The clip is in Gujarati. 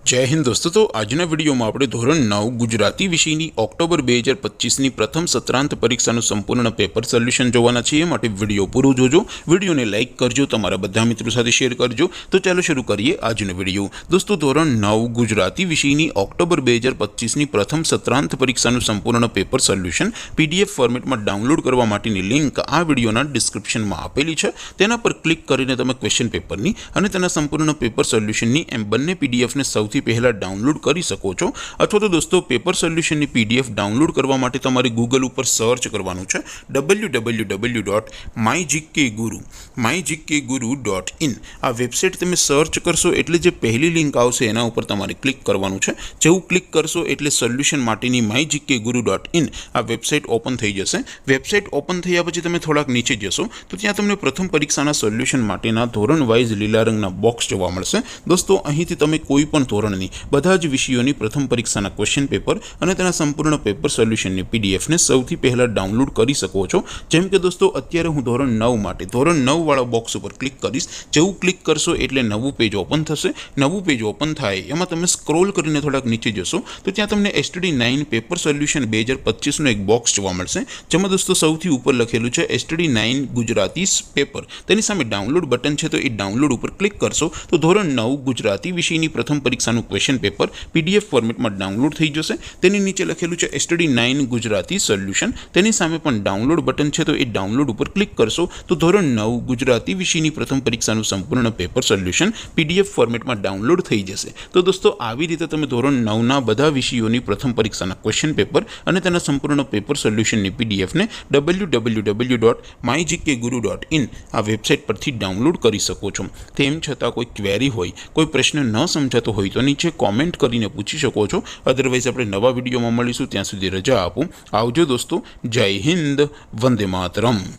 जय हिंद दोस्तों। तो आजना विडियो में આપણે ધોરણ 9 ગુજરાતી વિષયની ઓક્ટોબર 2025 ની પ્રથમ સત્રાંત પરીક્ષાનું સંપૂર્ણ પેપર સોલ્યુશન જોવાના છીએ। માટે વિડિયો પૂરો જોજો, વિડિયોને લાઈક કરજો, તમારા બધા મિત્રો સાથે શેર કરજો। તો ચાલો શરૂ કરીએ આજનો વિડિયો। દોસ્તો ધોરણ 9 ગુજરાતી વિષયની ઓક્ટોબર 2025 ની પ્રથમ સત્રાંત પરીક્ષાનું સંપૂર્ણ પેપર સોલ્યુશન પીડીએફ ફોર્મેટમાં ડાઉનલોડ કરવા માટેની લિંક આ વિડિયોના ડિસ્ક્રિપ્શનમાં આપેલી છે। તેના પર ક્લિક કરીને તમે ક્વેશ્ચન પેપરની અને તેના સંપૂર્ણ પેપર સોલ્યુશનની એમ બંને પીડીએફને पहला डाउनलॉड करी सको छो। अथवा तो दोस्तों पेपर सोल्यूशन की पीडीएफ डाउनलॉड करवा माटे तमारे गूगल पर सर्च करवानुं छे www.mygkguru.in आ वेबसाइट तमे सर्च करशो एटले जे पहली लिंक आवशे एना उपर तमारे क्लिक करवानुं छे। जेवुं क्लिक करशो एटले सोल्यूशन माटेनी mygkguru.in आ वेबसाइट ओपन थई जशे। वेबसाइट ओपन थया पछी तमे थोड़ाक नीचे जशो तो त्यां तमने प्रथम परीक्षाना सोल्यूशन माटेना धोरण वाइज लीला रंगना बॉक्स जोवा मळशे। दोस्तों અહીંથી તમે કોઈ પણ ધોરણની બધા જ વિષયોની પ્રથમ પરીક્ષાના ક્વેશ્ચન પેપર અને તેના સંપૂર્ણ પેપર સોલ્યુશનની પીડીએફ ને સૌથી પહેલા ડાઉનલોડ કરી શકો છો। જેમ કે દોસ્તો અત્યારે હું ધોરણ 9 માટે ધોરણ 9 વાળા બોક્સ ઉપર ક્લિક કરીશ। જેવું ક્લિક કરશો એટલે નવું પેજ ઓપન થશે। નવું પેજ ઓપન થાય એમાં તમે સ્ક્રોલ કરીને થોડાક નીચે જશો તો ત્યાં તમને STD9 પેપર સોલ્યુશન 2025 નું એક બોક્સ જોવા મળશે। જેમાં દોસ્તો સૌથી ઉપર લખેલું છે STD9 ગુજરાતી પેપર। તેની સામે ડાઉનલોડ બટન છે તો એ ડાઉનલોડ ઉપર ક્લિક કરશો તો ધોરણ 9 ગુજરાતી વિષયની प्रथम परीक्षा क्वेश्चन पेपर पीडीएफ फॉर्मेट में डाउनलॉड थी जैसे। नीचे लखेलू है STD9 गुजराती सोल्यूशन। सामे पण डाउनलॉड बटन है तो ये डाउनलॉड पर क्लिक करशो तो धोरण 9 गुजराती विषय प्रथम परीक्षा संपूर्ण पेपर सोल्यूशन पीडीएफ फॉर्मेट में डाउनलॉड थी जैसे। तो दोस्तों આવી રીતે તમે ધોરણ 9 ના બધા વિષયોની પ્રથમ પરીક્ષાના ક્વેશ્ચન પેપર અને તેના સંપૂર્ણ પેપર સોલ્યુશનની પીડીએફ ને www.mygkguru.in આ વેબસાઇટ પરથી ડાઉનલોડ કરી શકો છો। તેમ છતાં કોઈ ક્વેરી હોય, કોઈ પ્રશ્ન ન समझातो हो तो नीचे कॉमेंट करीने पूछी सको छो। अदरवाइज अपने नवा विडियो में मळीशुं, त्यां सुधी रजा आपो। आवजो दोस्तों। जय हिंद, वंदे मातरम।